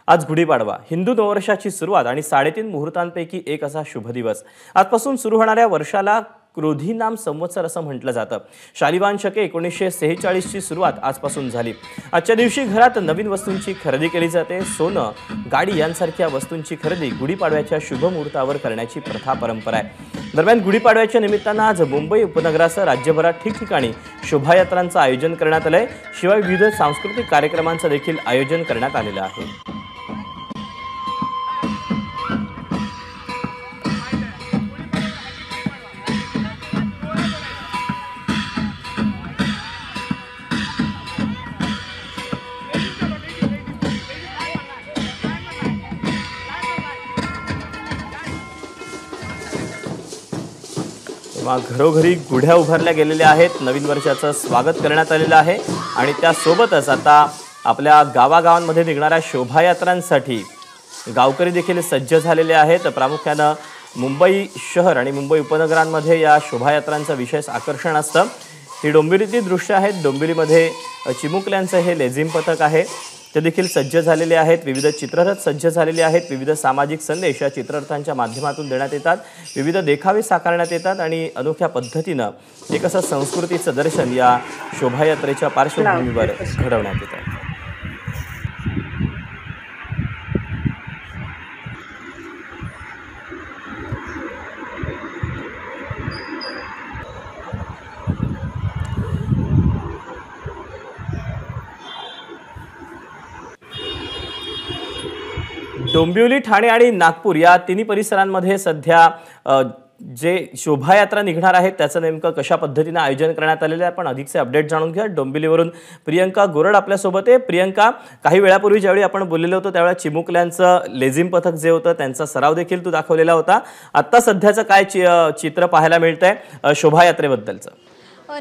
आज गुढीपाडवा हिंदू नववर्षाची सुरुवात आणि 3.5 मुहूर्तांपैकी एक असा शुभ दिवस। आजपासून सुरू होणाऱ्या वर्षाला क्रोधी नाम संवत्सर असं म्हटलं जातं। शालिवान शके 1946 ची सुरुवात आजपासून झाली। आजच्या दिवशी घरात नवीन वस्तूंची खरेदी केली जाते। सोनं, गाडी यांसारख्या वस्तूंची खरेदी गुढीपाडव्याच्या शुभ मुहूर्तावर करण्याची प्रथा परंपरा आहे। दरम्यान गुढीपाडव्याच्या निमित्तानं आज मुंबई उपनगरासह राज्यभरात ठिकठिकाणी शोभायात्रांचं आयोजन करण्यात आलंय। शिवाय विविध सांस्कृतिक कार्यक्रमांचं देखील आयोजन करण्यात आलेलं आहे। घरोघरी गुढ्या उभारल्या गेलेल्या आहेत। नवीन वर्षाचं स्वागत करण्यात आलेलं आहे आणि त्यासोबतच आता आपल्या गावागावांमध्ये निघणाऱ्या शोभायात्रांसाठी गावकरी देखील सज्ज झालेले आहेत। प्रामुख्याने मुंबई शहर आणि मुंबई उपनगरांमध्ये या शोभायात्रांचं विशेष आकर्षण असतं। ही डोंबिवलीची दृश्य आहेत। डोंबिवलीमध्ये चिमुकल्यांचं हे लेझिम पथक आहे, ते देखील सज्ज झालेले आहेत। विविध चित्ररथ सज्ज झालेले आहेत। विविध सामाजिक संदेश या चित्ररथांच्या माध्यमातून देण्यात येतात। विविध देखावे साकारण्यात येतात आणि अनोख्या पद्धतीनं एक असं संस्कृतीचं दर्शन या शोभायात्रेच्या पार्श्वभूमीवर घडवण्यात येतं। डोंबिवली, ठाणे आणि नागपूर या तिन्ही परिसरांमध्ये सध्या जे शोभायात्रा निघणार आहेत त्याचं नेमकं कशा पद्धतीने आयोजन करण्यात आलेलं आहे। आपण अधिकचे अपडेट जाणून घ्या। डोंबिवलीवरून प्रियंका गोरड आपल्या सोबत आहे। प्रियंका, काही वेळापूर्वी ज्यावेळी आपण बोललेलो होतो त्यावेळी चिमुकल्यांचं लेझिम पथक जे होतं त्यांचा सराव देखील तू दाखवलेला होता। आता सध्याचं काय चित्र पाहायला मिळतंय शोभायात्रेबद्दलचं?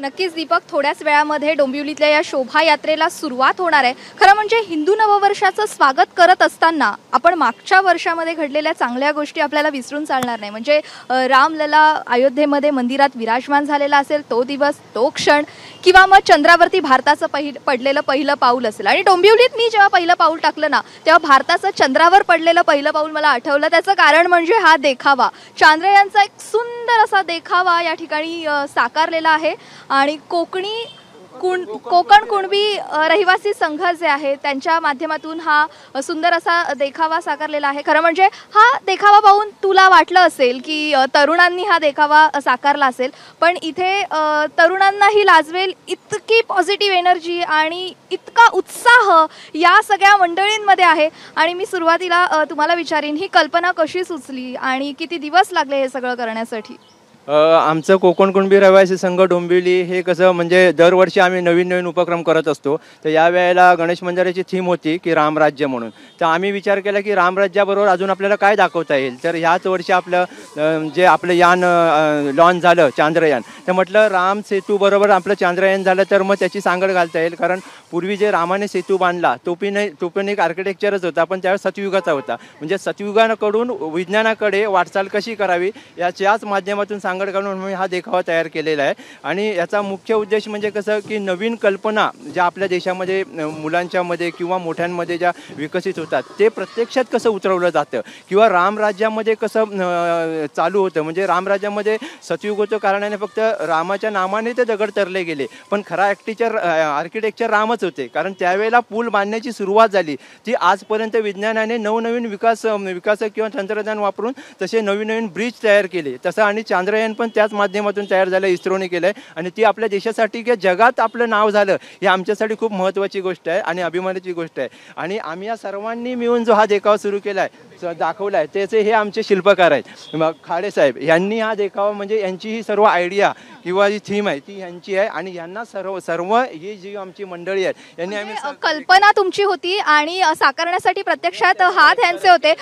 नक्कीच दीपक, थोड्याच वेळामध्ये डोंबिवलीतल्या या शोभायात्रेला सुरुवात होणार आहे। खरं म्हणजे हिंदू नववर्षाचं स्वागत करत असताना आपण मागच्या वर्षामध्ये घडलेल्या चांगल्या गोष्टी आपल्याला विसरून चालणार नाही। म्हणजे रामलला अयोध्येमध्ये मंदिरात विराजमान झालेला असेल तो दिवस, तो क्षण, किंवा मग चंद्रावरती भारताचं पडलेलं पहिलं पाऊल असेल। आणि डोंबिवलीत मी जेव्हा पहिलं पाऊल टाकलं ना तेव्हा भारताचं चंद्रावर पडलेलं पहिलं पाऊल मला आठवलं। त्याचं कारण म्हणजे हा देखावा, चांद्रयानचा एक सुंदर असा देखावा या ठिकाणी साकारलेला आहे। आणि कोकण कुणबी रहिवासी संघ जे आहे त्यांच्या माध्यमातून हा सुंदर असा देखावा साकारलेला आहे। खरं म्हणजे हा देखावा पाहून तुला वाटलं असेल की तरुणांनी हा देखावा साकारला असेल, पण इथे तरुणांनाही लाजवेल इतकी पॉझिटिव्ह एनर्जी आणि इतका उत्साह या सगळ्या मंडळींमध्ये आहे। आणि मी सुरुवातीला तुम्हाला विचारीन, ही कल्पना कशी सुचली आणि किती दिवस लागले हे सगळं करण्यासाठी? आमचं कोकण कुणबी रहिवासी संघ डोंबिवली हे कसं म्हणजे दरवर्षी आम्ही नवीन नवीन उपक्रम करत असतो। तर या वेळेला गणेश मंदिराची थीम होती की रामराज्य म्हणून। तर आम्ही विचार केला की रामराज्याबरोबर अजून आपल्याला काय दाखवता येईल। तर ह्याच वर्षी आपलं जे आपलं यान लॉन्च झालं चांद्रयान, तर म्हटलं राम सेतूबरोबर आपलं चांद्रयान झालं तर मग त्याची सांगड घालता येईल। कारण पूर्वी जे रामाने सेतू बांधला तो पण एक आर्किटेक्चरच होता, पण त्यावेळेस सतयुगाचा होता। म्हणजे सतयुगाकडून विज्ञानाकडे वाटचाल कशी करावी याच्याच माध्यमातून सांगड घालून मी हा देखावा तयार केलेला आहे। आणि याचा मुख्य उद्देश म्हणजे कसं की नवीन कल्पना ज्या आपल्या देशामध्ये मुलांच्यामध्ये किंवा मोठ्यांमध्ये ज्या विकसित होतात ते प्रत्यक्षात कसं उतरवलं जातं किंवा रामराज्यामध्ये कसं चालू होतं। म्हणजे रामराज्यामध्ये सतयुग होतं कारणाने फक्त रामाच्या नामाने ते दगड तरले गेले, पण खरा आर्किटेक्चर रामच होते। कारण त्यावेळेला पूल बांधण्याची सुरुवात झाली ती आजपर्यंत विज्ञानाने नवनवीन विकासक किंवा तंत्रज्ञान वापरून तसे नवीन नवीन ब्रिज तयार केले। तसं आणि चांद्रयान पण त्याच माध्यमातून तयार झालं, इस्रोने केलंय। आणि ती आपल्या देशासाठी किंवा जगात आपलं नाव झालं ही आमच्यासाठी खूप महत्त्वाची गोष्ट आहे आणि अभिमानाची गोष्ट आहे। आणि आम्ही या सर्वांनी मिळून जो हा देखावा सुरू केला आहे, दाखवला आहे, त्याचे हे आमचे शिल्पकार आहेत खाडे साहेब यांनी हा देखावा म्हणजे यांची ही सर्व आयडिया किंवा जी थीम आहे ती यांची आहे। आणि यांना सर्व ही जी आमची मंडळी आहेत यांनी आम्ही कल्पना तुमची होती आणि साकारण्यासाठी प्रत्यक्षात हात यांचे होते।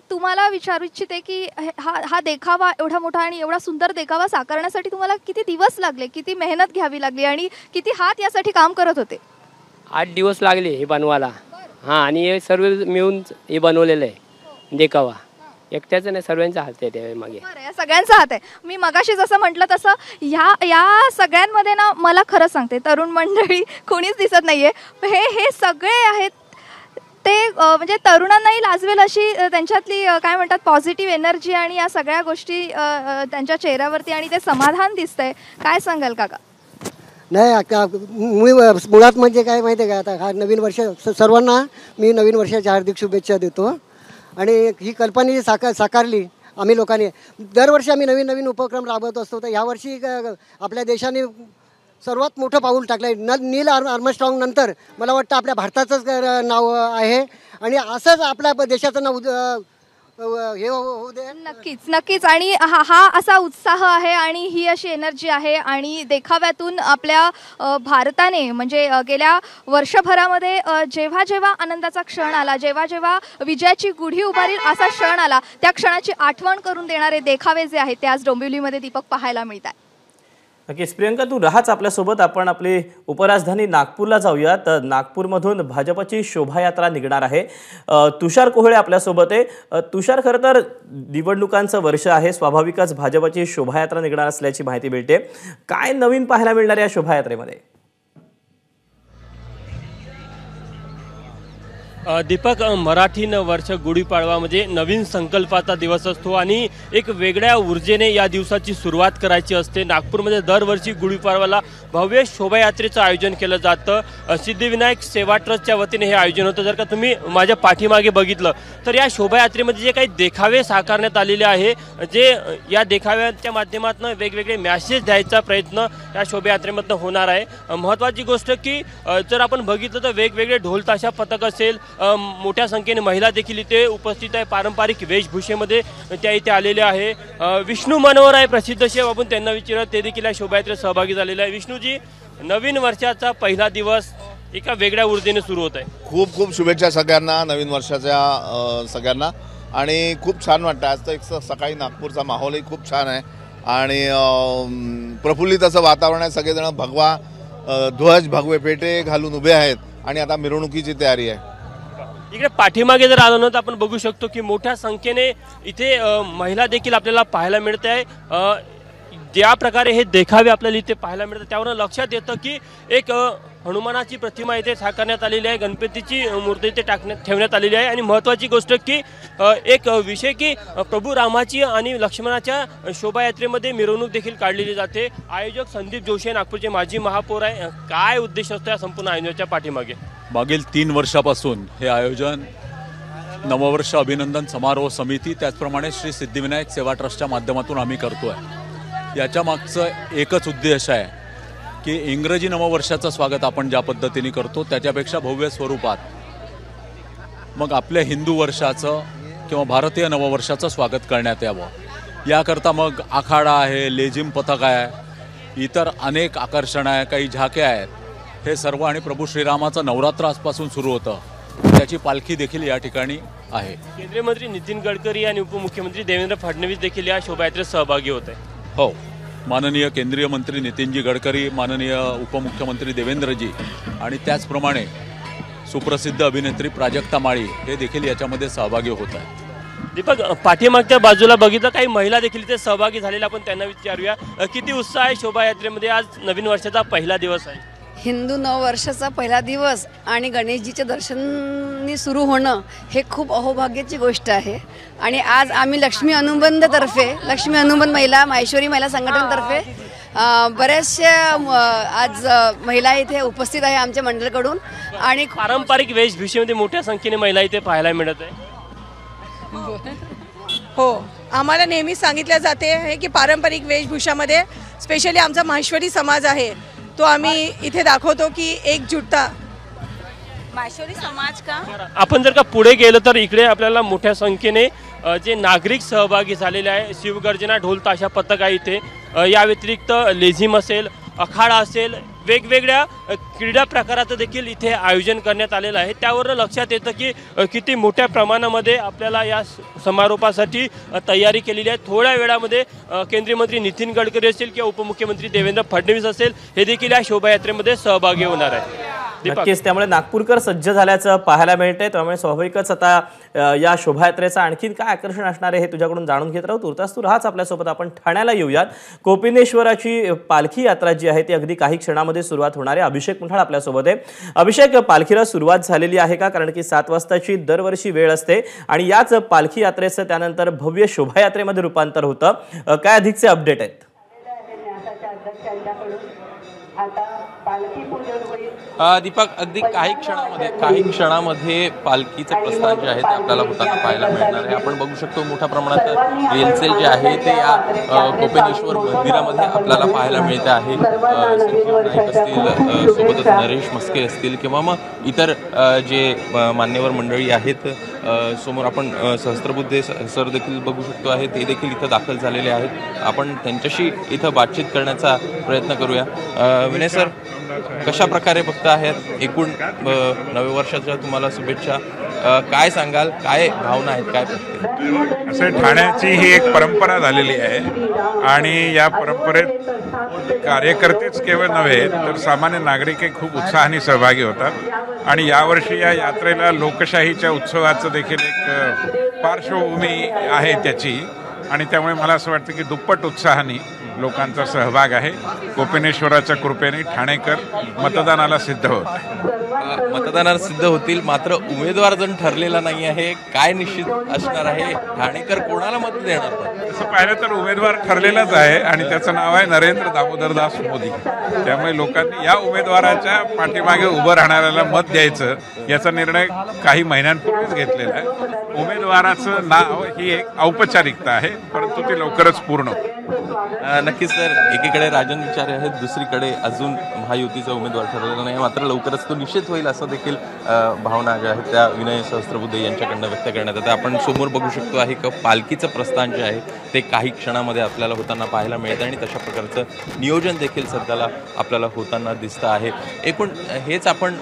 तुम्हाला विचारू इच्छिते की हा देखावा एवढा मोठा आणि एवढा सुंदर देखावा साकारण्यासाठी तुम्हाला किती दिवस लागले, किती मेहनत घ्यावी लागली आणि किती हात यासाठी काम करत होते? 8 दिवस लागले हे बनवायला। हां, आणि हे सर्व मिळून हे बनवलेलं आहे देखावा। एकट्याचं नाही, सर्वांचा हात आहे त्या मागे. बरं, सगळ्यांचा हात आहे. मी मगाशी जसं म्हटलं तसं या सगळ्यांमध्ये ना मला खरं सांगते तरुण मंडळी कोणीच दिसत नाहीये. हे सगळे आहेत ते म्हणजे तरुणांनाही लाजवेल अशी त्यांच्यातली काय म्हणतात पॉझिटिव्ह एनर्जी आणि या सगळ्या गोष्टी त्यांच्या चेहऱ्यावरती आणि ते समाधान दिसतंय. काय सांगाल काका? नाही मुळात म्हणजे काय माहिती आहे का, आता हा नवीन वर्ष सर्वांना मी नवीन वर्षाच्या हार्दिक शुभेच्छा देतो. आणि ही कल्पना जी साकारली आम्ही लोकांनी, दरवर्षी आम्ही नवीन नवीन उपक्रम राबवत असतो. तर ह्यावर्षी आपल्या देशाने सर्वात मोठं पाऊल टाकलं आहे. नील आर्मस्ट्रॉंग नंतर मला वाटतं आपल्या भारताचंच नाव आहे. आणि असंच आपल्या देशाचं नाव हे होऊ दे. नक्कीच. आणि हा असा उत्साह आहे आणि ही अशी एनर्जी आहे. आणि देखाव्यातून आपल्या भारताने म्हणजे गेल्या वर्षभरामध्ये जेव्हा जेव्हा आनंदाचा क्षण आला, जेव्हा जेव्हा विजयाची गुढी उभारेल असा क्षण आला, त्या क्षणाची आठवण करून देणारे देखावे जे आहेत ते आज डोंबिवलीमध्ये दीपक पाहायला मिळतात. नक्कीच प्रियंका, तू राहाच आपल्यासोबत. आपण आपली उपराजधानी नागपूरला जाऊया. तर नागपूरमधून भाजपची शोभायात्रा निघणार आहे. तुषार कोहळे आपल्यासोबत आहे. तुषार, खरं तर निवडणुकांचं वर्ष आहे, स्वाभाविकच भाजपची शोभायात्रा निघणार असल्याची माहिती मिळते. काय नवीन पाहायला मिळणार या शोभायात्रेमध्ये? दीपक, मराठी नववर्ष गुढीपाडवा म्हणजे नवीन संकल्पाचा दिवस असतो आणि एक वेगळ्या ऊर्जेने या दिवसाची सुरुवात करायची असते. नागपूरमध्ये दरवर्षी गुढीपाडवाला भव्य शोभायात्रेचं आयोजन केलं जातं. सिद्धिविनायक सेवा ट्रस्टच्या वतीने हे आयोजन होतं. जर का तुम्ही माझ्या पाठीमागे बघितलं तर या शोभायात्रेमध्ये जे काही देखावे साकारण्यात आलेले आहे, जे या देखाव्यांच्या माध्यमातून वेगवेगळे मॅसेज द्यायचा प्रयत्न या शोभायात्रेमधून होणार आहे. महत्त्वाची गोष्ट की जर आपण बघितलं तर वेगवेगळे ढोलताशा पथक असेल, मोठ्या संख्येने महिला देखील इथे उपस्थित आहे. पारंपरिक वेशभूषेमध्ये त्या इथे आलेल्या आहे. विष्णू मनोहर आहे प्रसिद्ध शेफ, आपण त्यांना विचारत, ते देखील या शोभायात्रेत सहभागी झालेले आहे. विष्णूजी, नवीन वर्षाचा पहिला दिवस एका वेगळ्या ऊर्जेने सुरू होत आहे. खूप खूप शुभेच्छा सगळ्यांना नवीन वर्षाच्या सगळ्यांना. आणि खूप छान वाटतं. आज तर एक सकाळी नागपूरचा माहोलही खूप छान आहे आणि प्रफुल्लित असं वातावरण आहे. सगळेजण भगवा ध्वज, भगवे पेटे घालून उभे आहेत आणि आता मिरवणुकीची तयारी आहे. इकडे पाठीमागे जर आलो ना तर आपण बघू शकतो की मोठ्या संख्येने इथे महिला देखील आपल्याला पाहायला मिळते आहे. ज्या प्रकारे हे देखावे आपल्याला इथे पाहायला मिळतात त्यावरून लक्षात येतं की एक हनुमानाची प्रतिमा इथे साकारण्यात आलेली आहे, गणपतीची मूर्ती इथे ठेवण्यात आलेली आहे. आणि महत्त्वाची गोष्ट की एक विषय की प्रभू रामाची आणि लक्ष्मणाच्या शोभायात्रेमध्ये मिरवणूक देखील काढलेली जाते. आयोजक संदीप जोशी नागपूरचे माजी महापौर आहे. काय उद्देश असतो या संपूर्ण आयोजनाच्या पाठीमागे? मागील 3 वर्षापासून हे आयोजन नववर्ष अभिनंदन समारोह समिती, त्याचप्रमाणे श्री सिद्धिविनायक सेवा ट्रस्टच्या माध्यमातून आम्ही करतो आहे. याच्या मागचं एकच उद्देश आहे की इंग्रजी नववर्षाचं स्वागत आपण ज्या पद्धतीने करतो त्याच्यापेक्षा भव्य स्वरूपात मग आपल्या हिंदू वर्षाचं किंवा भारतीय नववर्षाचं स्वागत करण्यात यावं. याकरता मग आखाडा आहे, लेझिम पथक आहे, इतर अनेक आकर्षण आहे, काही झाक्या आहेत. हे सर्व आणि प्रभू श्रीरामाचं नवरात्र आजपासून सुरू होतं, त्याची पालखी देखील या ठिकाणी आहे. केंद्रीय मंत्री नितीन गडकरी आणि उपमुख्यमंत्री देवेंद्र फडणवीस देखील या शोभायात्रेत सहभागी होत आहे. हो, माननीय केंद्रीय मंत्री नितीनजी गडकरी, माननीय उपमुख्यमंत्री देवेंद्रजी आणि त्याचप्रमाणे सुप्रसिद्ध अभिनेत्री प्राजक्ता माळी हे देखील याच्यामध्ये सहभागी होत आहेत. दीपक, पाठीमागच्या बाजूला बघितलं काही महिला देखील इथे सहभागी झालेल्या, आपण त्यांना विचारूया किती उत्साह आहे शोभायात्रेमध्ये. आज नवीन वर्षाचा पहिला दिवस आहे, हिंदू नववर्षाचा पहिला दिवस आणि गणेशजीचे दर्शननी सुरू होणं हे खूप अहोभाग्याची गोष्ट आहे. आणि आज आम्ही लक्ष्मी अनुबंध महिला माहेश्वरी महिला संघटनेतर्फे बऱ्याचशा आज महिला इथे उपस्थित आहे आमच्या मंडळाकडून. आणि पारंपरिक वेशभूषेमध्ये मोठ्या संख्येने महिला इथे पाहायला मिळत आहे. हो, आम्हाला नेहमी सांगितलं जाते की पारंपरिक वेशभूषामध्ये स्पेशली आमचा माहेश्वरी समाज आहे तो आम्ही इथे दाखवतो की एकजुटता. माहेश्वरी समाज का आपण जर का पुढे गेलं तर इकडे आपल्याला मोठ्या संख्येने जे नागरिक सहभागी झालेले आहे. शिवगर्जना ढोल ताशा पथक आहे इथे. या व्यतिरिक्त लेझिम असेल, अखाडा असेल, वेगवेगळ्या क्रीडा प्रकाराचं देखील इथे आयोजन करण्यात आलेलं आहे. त्यावरून लक्षात येतं की किती मोठ्या प्रमाणामध्ये आपल्याला या समारोपासाठी तयारी केलेली आहे. थोड्या वेळामध्ये केंद्रीय मंत्री नितीन गडकरी असेल किंवा उपमुख्यमंत्री देवेंद्र फडणवीस असेल हे देखील या शोभायात्रेमध्ये सहभागी होणार आहे. नक्कीच, त्यामुळे नागपूरकर सज्ज झाल्याचं पाहायला मिळतंय. त्यामुळे स्वाभाविकच आता या शोभायात्रेचं आणखीन काय आकर्षण असणार आहे हे तुझ्याकडून जाणून घेत राहू. तुर्तास तू राहाच आपल्यासोबत. आपण ठाण्याला येऊयात. कोपिनेश्वराची पालखी यात्रा जी आहे ती अगदी काही क्षणामध्ये सुरुवात होणार आहे. अभिषेक मुठाळ आपल्यासोबत आहे. अभिषेक, पालखीला सुरुवात झालेली आहे का? कारण की 7 वाजताची दरवर्षी वेळ असते आणि याच पालखी यात्रेचं त्यानंतर भव्य शोभायात्रेमध्ये रूपांतर होतं. काय अधिकचे अपडेट आहेत? दीपक, अगदी काही क्षणामध्ये पालखीचं प्रस्थान जे आहे ते आपल्याला होताना पाहायला मिळणार आहे. आपण बघू शकतो मोठ्या प्रमाणात रेलसेल जे आहे ते या कोपिनेश्वर मंदिरामध्ये आपल्याला पाहायला मिळते आहे. संजीव नाईक असतील, सोबतच नरेश मस्के असतील किंवा मग इतर जे मान्यवर मंडळी आहेत. समोर आपण सहस्त्रबुद्धे सर देखील बघू शकतो आहे, ते देखील इथं दाखल झालेले आहेत. आपण त्यांच्याशी इथं बातचीत करण्याचा प्रयत्न करूया. विनय सर, कशा प्रकारे बघता आहेत? एकूण नव्या वर्षाच्या तुम्हाला शुभेच्छा. काय सांगाल, काय भावना आहेत, काय असं ठाण्याची ही एक परंपरा झालेली आहे आणि या परंपरेत कार्यकर्तेच केवळ नव्हे तर सामान्य नागरिकही खूप उत्साहाने सहभागी होतात. आणि यावर्षी या यात्रेला लोकशाहीच्या उत्सवाचं देखील एक पार्श्वभूमी आहे त्याची, आणि त्यामुळे मला असं वाटतं की दुप्पट उत्साहाने लोकांचा सहभाग आहे. कोपिनेश्वराच्या कृपेने ठाणेकर मतदानाला सिद्ध होतील. मात्र उमेदवार जण ठरलेला नाही आहे. काय निश्चित असणार आहे? ठाणेकर कोणाला मत देणार? तसं पाहिलं तर उमेदवार ठरलेलाच आहे आणि त्याचं नाव आहे नरेंद्र दामोदरदास मोदी. त्यामुळे लोकांनी या उमेदवाराच्या पाठीमागे उभं राहणाऱ्याला मत द्यायचं याचा निर्णय काही महिन्यांपूर्वीच घेतलेला आहे. उमेदवाराचं नाव ही एक औपचारिकता आहे, परंतु ती लवकरच पूर्ण. नक्कीच सर, एकीकडे राजन विचारे आहेत, दुसरीकडे अजून महायुतीचा उमेदवार ठरलेला नाही, मात्र लवकरच तो निश्चित होईल असं देखील भावना ज्या आहेत त्या विनय सहस्त्रबुद्धे यांच्याकडनं व्यक्त करण्यात येतात. आपण समोर बघू शकतो आहे की पालखीचं प्रस्थान जे आहे ते काही क्षणामध्ये आपल्याला होताना पाहायला मिळतं आणि तशा प्रकारचं नियोजन देखील सध्याला आपल्याला होताना दिसतं आहे. एकूण हेच आपण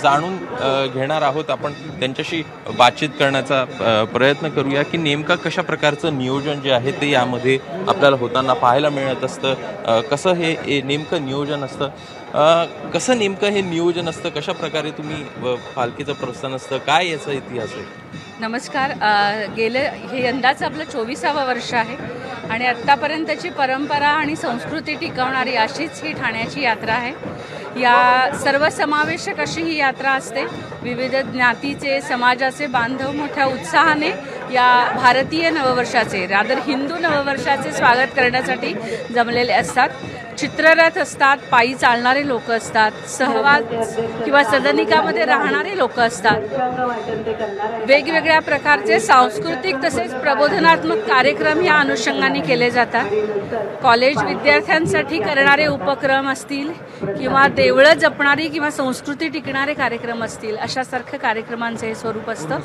जाणून घेणार आहोत. आपण त्यांच्याशी बातचीत करण्याचा प्रयत्न करूया की नेमका कशा प्रकारचं नियोजन जे आहे ते यामध्ये आपल्याला होताना पाहायला मिळत असतं. कसं हे नेमकं नियोजन असतं, कसं नेमकं हे नियोजन असतं, कशा प्रकारे तुम्ही पालखीचं प्रस्थान असतं, काय याचा इतिहास आहे? नमस्कार. हे यंदाचं आपलं 24वं वर्ष आहे आणि आत्तापर्यंतची परंपरा आणि संस्कृती टिकवणारी अशीच ही ठाण्याची यात्रा आहे. या सर्वसमावेशक अशी ही यात्रा असते. विविध ज्ञातीचे, समाजाचे बांधव मोठ्या उत्साहाने या भारतीय नववर्षाचे, रादर हिंदू नववर्षाचे स्वागत करण्यासाठी जमलेले असतात. चित्ररथ असतात, पायी चालणारे लोक असतात, सहवास किंवा सदनिकामध्ये राहणारे लोक असतात. वेगवेगळ्या प्रकारचे सांस्कृतिक तसेच प्रबोधनात्मक कार्यक्रम या अनुषंगाने केले जातात. कॉलेज विद्यार्थ्यांसाठी करणारे उपक्रम असतील किंवा देवळं जपणारी किंवा संस्कृती टिकणारे कार्यक्रम असतील, अशासारख्या कार्यक्रमांचे हे स्वरूप असतं.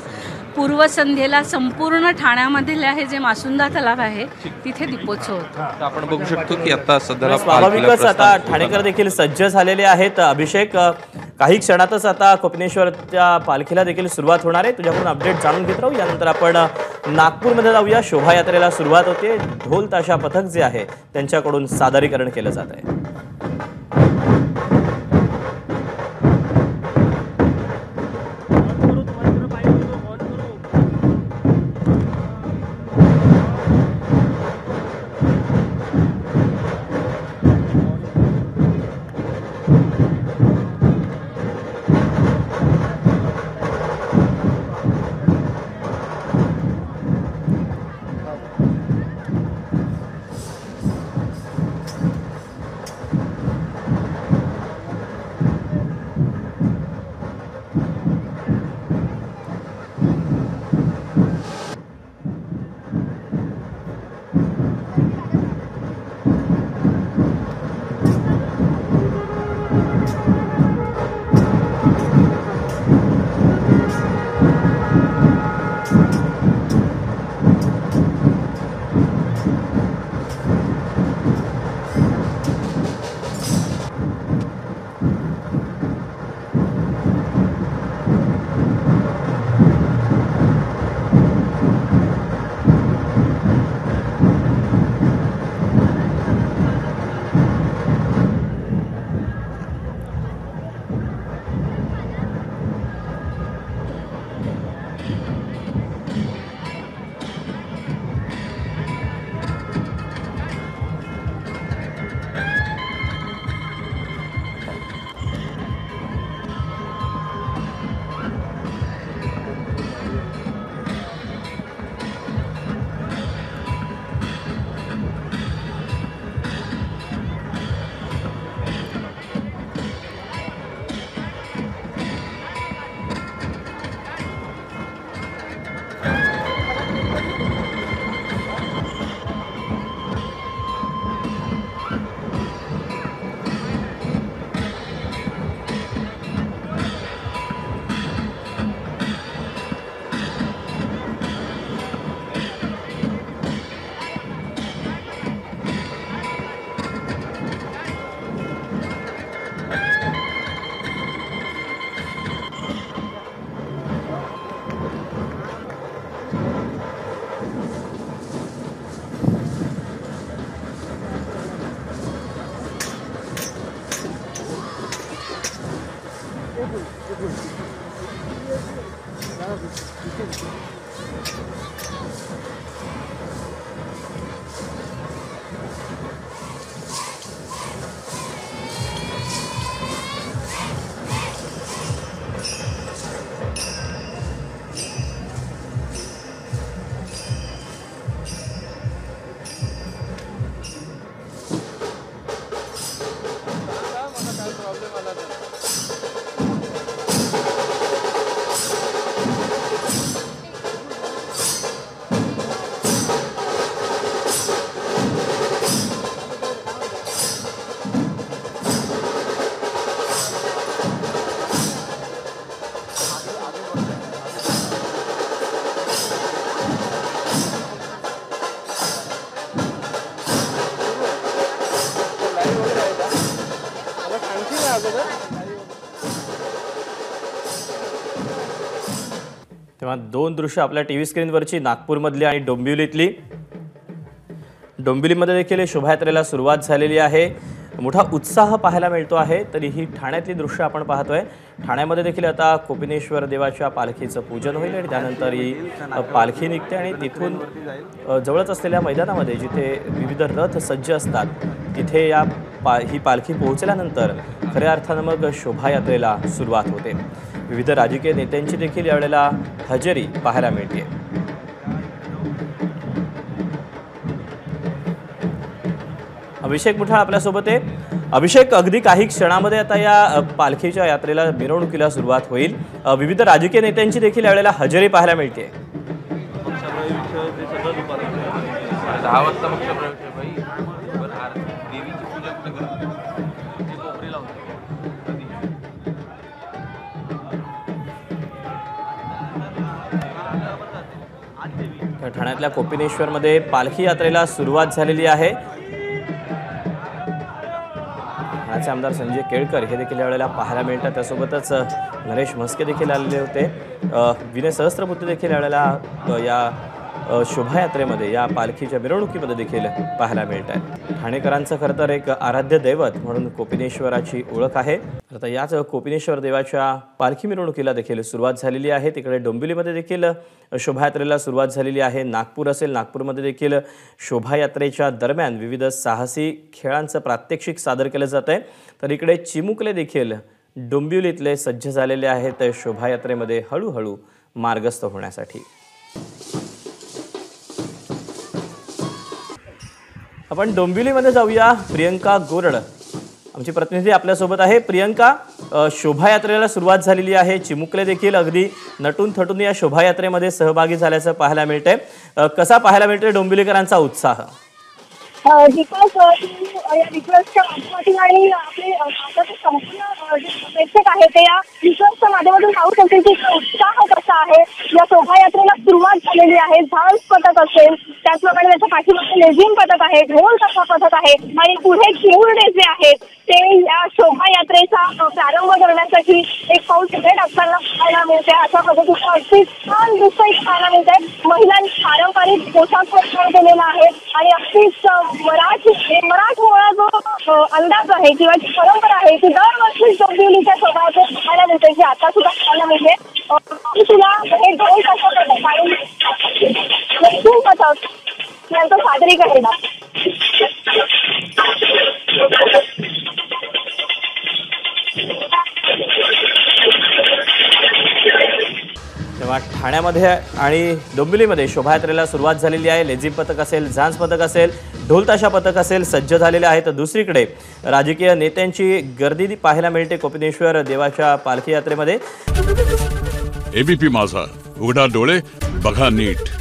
पूर्वसंध्येला संपूर्ण ठाण्यामधील हे जे मासुंदा तलाव आहे तिथे दीपोत्सव होतो. आपण बघू शकतो की आता सध्याला स्वाभाविकच आता ठाणेकर देखील सज्ज झालेले आहेत. अभिषेक, काही क्षणातच आता कोपिनेश्वरच्या पालखीला देखील सुरुवात होणार आहे. तुझ्याकडून अपडेट जाणून घेत राहू. यानंतर आपण नागपूरमध्ये जाऊया. शोभायात्रेला सुरुवात होते. ढोल ताशा पथक जे आहे त्यांच्याकडून सादरीकरण केलं जात आहे. तेव्हा दोन दृश्य आपल्या टीव्ही स्क्रीनवरची नागपूरमधली आणि डोंबिवलीतली. डोंबिवलीमध्ये देखील शोभायात्रेला सुरुवात झालेली आहे. मोठा उत्साह पाहायला मिळतो आहे. तरी ही ठाण्यातली दृश्य आपण पाहतोय. ठाण्यामध्ये देखील आता कोपिनेश्वर देवाच्या पालखीचं पूजन होईल आणि त्यानंतर ही पालखी निघते आणि तिथून जवळच असलेल्या मैदानामध्ये जिथे विविध रथ सज्ज असतात तिथे ही पालखी पोहोचल्यानंतर खऱ्या अर्थानं मग शोभायात्रेला सुरुवात होते. विविध राजकीय नेत्यांची देखील यावेळेला हजेरी पाहायला मिळते. अभिषेक मुठाळ आपल्यासोबत आहे. अभिषेक, अगदी काही क्षणामध्ये आता या पालखीच्या यात्रेला मिरवणुकीला सुरुवात होईल. विविध राजकीय नेत्यांची देखील यावेळेला हजेरी पाहायला मिळते. 10 वाजता पक्ष प्रवेश आहे भाई. देवीची पूजा कुठे करतो? ठाण्यातल्या कोपिनेश्वरमध्ये पालखी यात्रेला सुरुवात झालेली आहे. ठाण्याचे आमदार संजय केळकर हे देखील यावेळेला पाहायला मिळतात. त्यासोबतच नरेश म्हस्के देखील आलेले होते. विनय सहस्त्रबुद्धे देखील यावेळेला या शोभायात्रेमध्ये या पालखीच्या मिरवणुकीमध्ये देखील पाहायला मिळत आहे. ठाणेकरांचं खरं तर एक आराध्य दैवत म्हणून कोपिनेश्वराची ओळख आहे. आता याच कोपिनेश्वर देवाच्या पालखी मिरवणुकीला देखील सुरुवात झालेली आहे. तिकडे डोंबिवलीमध्ये देखील शोभायात्रेला सुरुवात झालेली आहे. नागपूर असेल, नागपूरमध्ये देखील शोभायात्रेच्या दरम्यान विविध साहसी खेळांचं प्रात्यक्षिक सादर केलं जात आहे. तर इकडे चिमुकले देखील डोंबिवलीतले सज्ज झालेले आहेत शोभायात्रेमध्ये हळूहळू मार्गस्थ होण्यासाठी. आपण डोंबिवलीमध्ये जाऊया. प्रियंका गोरड आमची प्रतिनिधी आपल्यासोबत आहे. प्रियंका, शोभायात्रेला सुरुवात झालेली आहे. चिमुकले देखील अगदी नटून थटून या शोभायात्रेमध्ये सहभागी झाल्याचं पाहायला मिळतंय. कसा पाहायला मिळतोय डोंबिवलीकरांचा उत्साह? दीपक, या रिक्वेस्टच्या माध्यमातून आणि आपले संपूर्ण जे प्रेक्षक आहे ते या रिक्वेस्टच्या माध्यमातून पाहू शकतील की उत्साह कसा आहे. या शोभायात्रेला सुरुवात झालेली आहे. झांज पथक असेल, त्याचप्रमाणे त्याच्या पाठीमागे लेझिम पथक आहे, ढोल ताशा पथक आहे आणि पुढे चिमुरडे जे आहेत ते या शोभायात्रेचा प्रारंभ करण्यासाठी एक पाऊल पुढे टाकताना पाहायला मिळते. अशा पद्धतीचं अगदी छान दृश्य पाहायला मिळते. महिलांनी पारंपरिक पोशाख परिधान केलेला आहे आणि अगदीच मराठमोळा जो अंदाज आहे किंवा जी परंपरा आहे ती दरवर्षी डोंबिवलीच्या शोभायात्रेत पाहायला मिळते, जी आता सुद्धा पाहायला मिळते. तुला हे ढोल ताशा पथक आणि पथक यांचं सादरीकरण तेव्हा ठाण्यामध्ये आणि डोंबिवलीमध्ये शोभायात्रेला सुरुवात झालेली आहे. लेझिम पथक असेल, झांज पथक असेल, ढोलताशा पथक असेल सज्ज झालेले आहेत. दुसरीकडे राजकीय नेत्यांची गर्दी पाहायला मिळते कोपिनेश्वर देवाच्या पालखी यात्रेमध्ये. एबीपी माझा, उघडा डोळे बघा नीट.